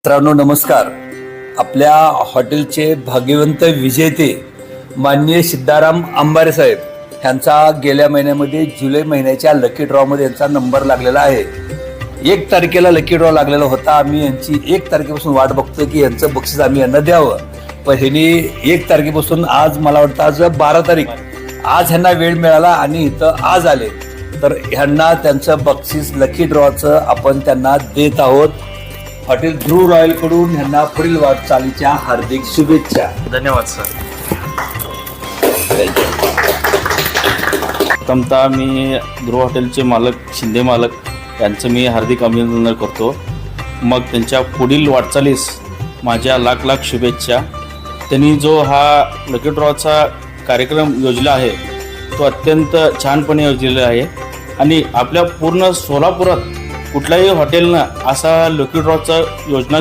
मित्रांनो नमस्कार. आपल्या हॉटेलचे भाग्यवंत विजेते माननीय सिद्धाराम अंबारे साहेब यांचा गेल्या महिन्यामध्ये जुलै महिन्याच्या लकी ड्रॉमध्ये यांचा नंबर लागलेला आहे. 1 तारखेला लकी ड्रॉ लागलेला होता. आम्ही यांची 1 तारखेपासून वाट बघतोय की यांचं बक्षीस आम्ही यांना द्यावं, पण ह्यांनी 1 तारखेपासून आज मला वाटतं आज 12 तारीख, आज ह्यांना वेळ मिळाला आणि इथं आज आले, तर ह्यांना त्यांचं बक्षीस लकी ड्रॉचं आपण त्यांना देत आहोत. हॉटेल ध्रुव रॉयल कडून ह्यांना पुढील वाटचालीच्या हार्दिक शुभेच्छा. धन्यवाद सर. प्रथमतः मी ध्रुव हॉटेलचे मालक शिंदे मालक यांचं मी हार्दिक अभिनंदन करतो. मग त्यांच्या पुढील वाटचालीस माझ्या लाख लाख शुभेच्छा. त्यांनी जो हा लकी ड्रॉचा कार्यक्रम योजला आहे तो अत्यंत छानपणे योजलेला आहे आणि आपल्या पूर्ण सोलापुरात कुठल्याही हॉटेलनं असा लकी ड्रॉचा योजना